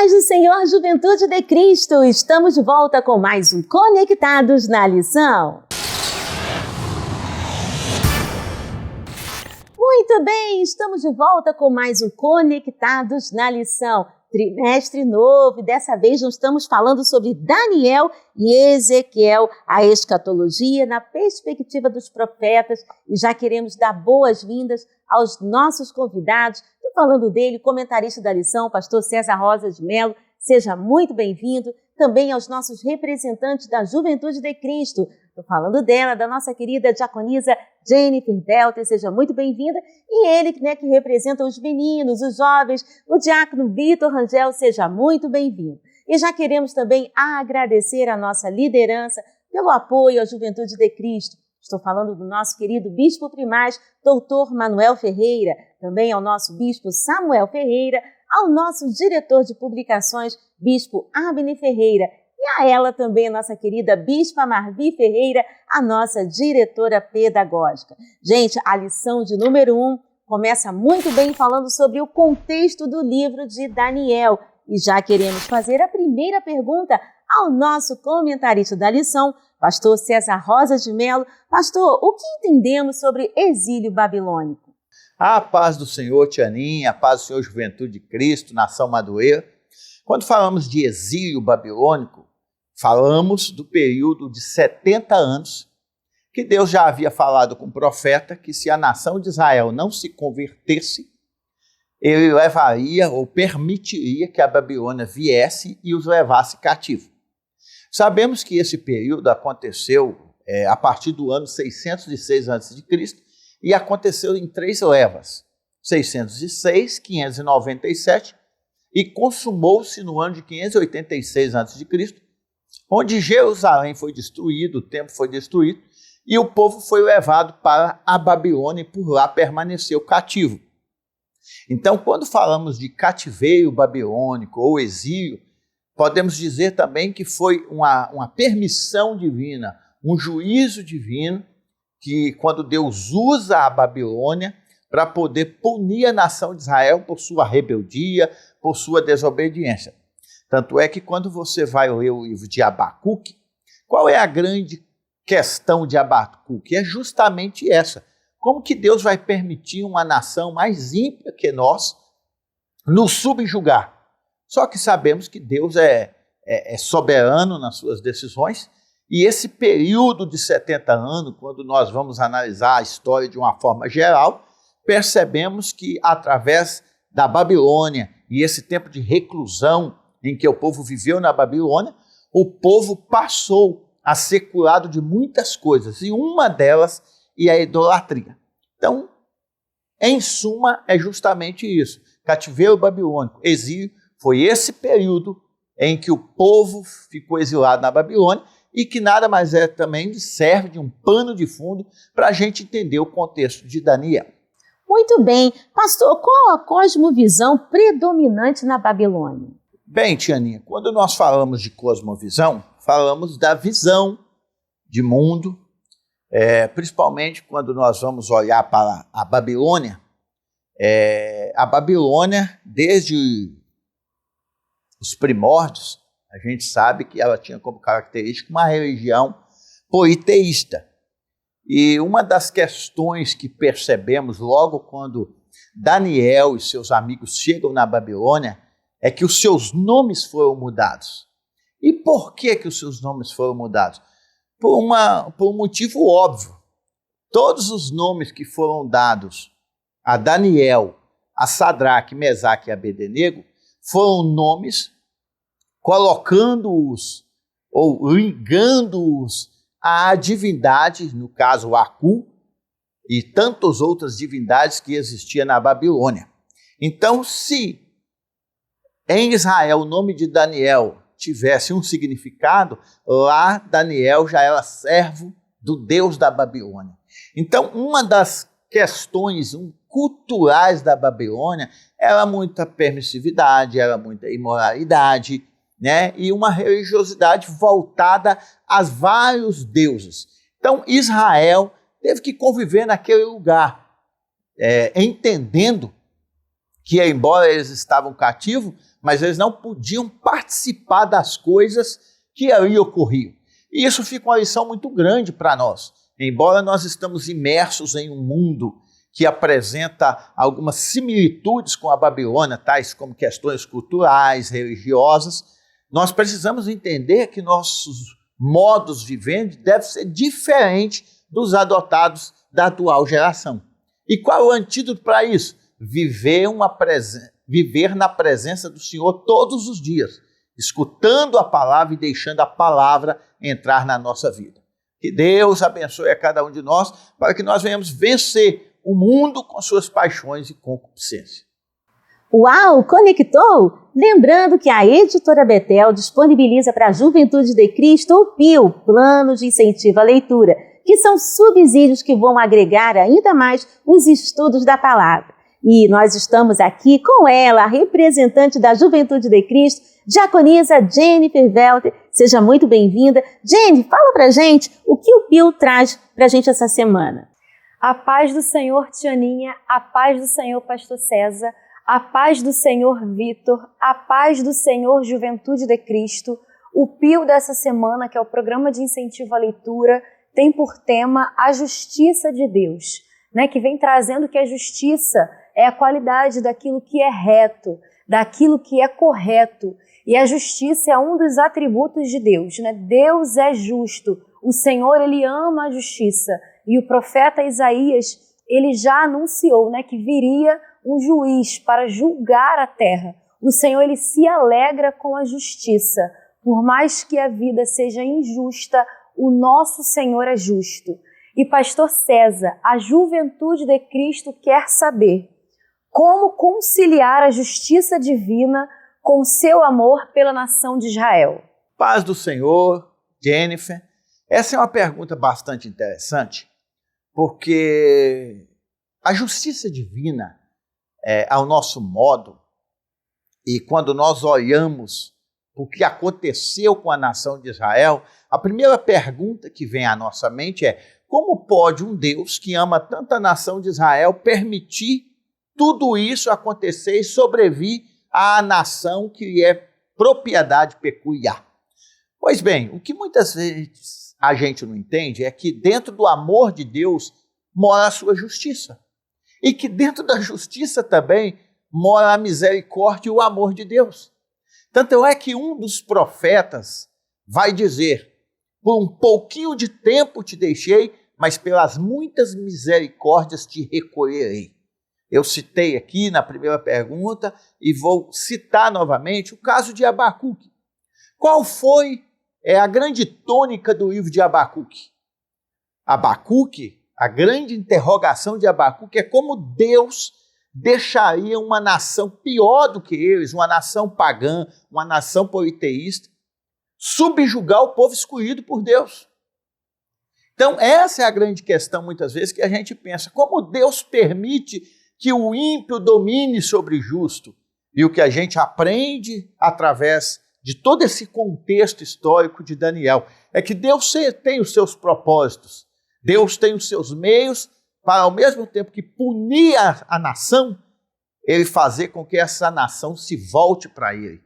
paz do Senhor, Juventude de Cristo! Estamos de volta com mais um Conectados na Lição. Muito bem, estamos de volta com mais um Conectados na Lição. Trimestre novo, e dessa vez nós estamos falando sobre Daniel e Ezequiel, a escatologia na perspectiva dos profetas, e já queremos dar boas-vindas aos nossos convidados. Estou falando dele, comentarista da lição, pastor César Rosa de Mello, seja muito bem-vindo. Também aos nossos representantes da Juventude de Cristo. Estou falando dela, da nossa querida diaconisa Jennifer Belter, seja muito bem-vinda. E ele, que representa os meninos, os jovens, o diácono Vitor Rangel, seja muito bem-vindo. E já queremos também agradecer a nossa liderança pelo apoio à Juventude de Cristo. Estou falando do nosso querido bispo primaz, doutor Manuel Ferreira, também ao nosso bispo Samuel Ferreira, ao nosso diretor de publicações, bispo Abner Ferreira, e a ela também, a nossa querida bispa Marvi Ferreira, a nossa diretora pedagógica. Gente, a lição de número 1 começa muito bem falando sobre o contexto do livro de Daniel. E já queremos fazer a primeira pergunta ao nosso comentarista da lição, pastor César Rosa de Mello. Pastor, o que entendemos sobre exílio babilônico? A paz do Senhor, Tianinha, a paz do Senhor, Juventude de Cristo, Nação Madureira. Quando falamos de exílio babilônico, falamos do período de 70 anos que Deus já havia falado com o profeta que se a nação de Israel não se convertesse, ele levaria ou permitiria que a Babilônia viesse e os levasse cativo. Sabemos que esse período aconteceu a partir do ano 606 a.C., e aconteceu em 3 levas, 606, 597, e consumou-se no ano de 586 a.C., onde Jerusalém foi destruído, o templo foi destruído, e o povo foi levado para a Babilônia e por lá permaneceu cativo. Então, quando falamos de cativeiro babilônico ou exílio, podemos dizer também que foi uma permissão divina, um juízo divino, que quando Deus usa a Babilônia para poder punir a nação de Israel por sua rebeldia, por sua desobediência. Tanto é que quando você vai ler o livro de Abacuque, qual é a grande questão de Abacuque? É justamente essa. Como que Deus vai permitir uma nação mais ímpia que nós nos subjugar? Só que sabemos que Deus é soberano nas suas decisões. E esse período de 70 anos, quando nós vamos analisar a história de uma forma geral, percebemos que através da Babilônia e esse tempo de reclusão em que o povo viveu na Babilônia, o povo passou a ser curado de muitas coisas, e uma delas é a idolatria. Então, em suma, é justamente isso. Cativeiro babilônico, exílio, foi esse período em que o povo ficou exilado na Babilônia, e que nada mais é também serve de um pano de fundo para a gente entender o contexto de Daniel. Muito bem. Pastor, qual a cosmovisão predominante na Babilônia? Bem, Tianinha, quando nós falamos de cosmovisão, falamos da visão de mundo, principalmente quando nós vamos olhar para a Babilônia. A Babilônia, desde os primórdios, a gente sabe que ela tinha como característica uma religião politeísta. E uma das questões que percebemos logo quando Daniel e seus amigos chegam na Babilônia é que os seus nomes foram mudados. E por que os seus nomes foram mudados? Por um motivo óbvio. Todos os nomes que foram dados a Daniel, a Sadraque, Mesaque e Abednego foram nomes colocando-os ou ligando-os à divindade, no caso Aku, e tantas outras divindades que existiam na Babilônia. Então, se em Israel o nome de Daniel tivesse um significado, lá Daniel já era servo do Deus da Babilônia. Então, uma das questões culturais da Babilônia era muita permissividade, era muita imoralidade, né? E uma religiosidade voltada a vários deuses. Então, Israel teve que conviver naquele lugar, entendendo que, embora eles estavam cativos, mas eles não podiam participar das coisas que ali ocorriam. E isso fica uma lição muito grande para nós. Embora nós estamos imersos em um mundo que apresenta algumas similitudes com a Babilônia, tais como questões culturais, religiosas, nós precisamos entender que nossos modos de viver devem ser diferentes dos adotados da atual geração. E qual é o antídoto para isso? Viver na presença do Senhor todos os dias, escutando a palavra e deixando a palavra entrar na nossa vida. Que Deus abençoe a cada um de nós para que nós venhamos vencer o mundo com suas paixões e concupiscência. Uau, conectou? Lembrando que a Editora Betel disponibiliza para a Juventude de Cristo o PIL, Plano de Incentivo à Leitura, que são subsídios que vão agregar ainda mais os estudos da palavra. E nós estamos aqui com ela, a representante da Juventude de Cristo, diaconisa Jennifer Welter. Seja muito bem-vinda. Jennifer, fala pra gente o que o PIL traz pra gente essa semana. A paz do Senhor, Tianinha, a paz do Senhor, Pastor César, a paz do Senhor, Vitor, a paz do Senhor, Juventude de Cristo. O PIL dessa semana, que é o Programa de Incentivo à Leitura, tem por tema a justiça de Deus, né? Que vem trazendo que a justiça é a qualidade daquilo que é reto, daquilo que é correto. E a justiça é um dos atributos de Deus, né? Deus é justo, o Senhor, Ele ama a justiça. E o profeta Isaías, ele já anunciou, né, que viria um juiz para julgar a terra. O Senhor, ele se alegra com a justiça. Por mais que a vida seja injusta, o nosso Senhor é justo. E Pastor César, a Juventude de Cristo quer saber como conciliar a justiça divina com seu amor pela nação de Israel. Paz do Senhor, Jennifer. Essa é uma pergunta bastante interessante, porque a justiça divina, ao nosso modo, e quando nós olhamos o que aconteceu com a nação de Israel, a primeira pergunta que vem à nossa mente é: como pode um Deus que ama tanto a nação de Israel permitir tudo isso acontecer e sobrevir à nação que é propriedade peculiar? Pois bem, o que muitas vezes a gente não entende é que dentro do amor de Deus mora a sua justiça. E que dentro da justiça também mora a misericórdia e o amor de Deus. Tanto é que um dos profetas vai dizer: por um pouquinho de tempo te deixei, mas pelas muitas misericórdias te recolherei. Eu citei aqui na primeira pergunta e vou citar novamente o caso de Abacuque. Qual foi a grande tônica do livro de Abacuque? Abacuque, a grande interrogação de Abacuque é como Deus deixaria uma nação pior do que eles, uma nação pagã, uma nação politeísta, subjugar o povo escolhido por Deus. Então, essa é a grande questão, muitas vezes, que a gente pensa: como Deus permite que o ímpio domine sobre o justo? E o que a gente aprende através de todo esse contexto histórico de Daniel é que Deus tem os seus propósitos, Deus tem os seus meios para, ao mesmo tempo que punir a nação, ele fazer com que essa nação se volte para ele.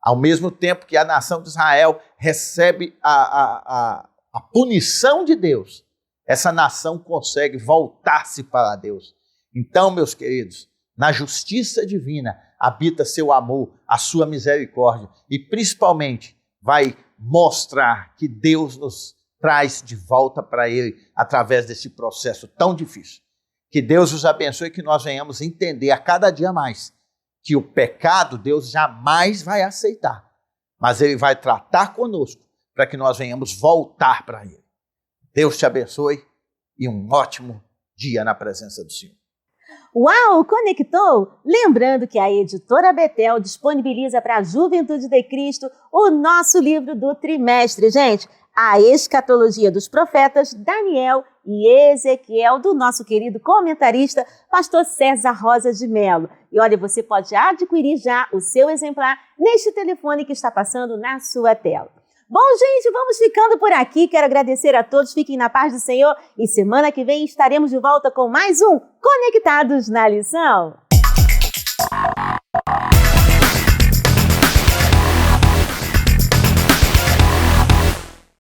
Ao mesmo tempo que a nação de Israel recebe a punição de Deus, essa nação consegue voltar-se para Deus. Então, meus queridos, na justiça divina habita seu amor, a sua misericórdia, e principalmente vai mostrar que Deus nos traz de volta para Ele através desse processo tão difícil. Que Deus os abençoe e que nós venhamos entender a cada dia mais que o pecado Deus jamais vai aceitar, mas Ele vai tratar conosco para que nós venhamos voltar para Ele. Deus te abençoe e um ótimo dia na presença do Senhor. Uau, conectou? Lembrando que a Editora Betel disponibiliza para a Juventude de Cristo o nosso livro do trimestre, gente. A Escatologia dos Profetas, Daniel e Ezequiel, do nosso querido comentarista, Pastor César Rosa de Mello. E olha, você pode adquirir já o seu exemplar neste telefone que está passando na sua tela. Bom, gente, vamos ficando por aqui. Quero agradecer a todos. Fiquem na paz do Senhor. E semana que vem estaremos de volta com mais um Conectados na Lição.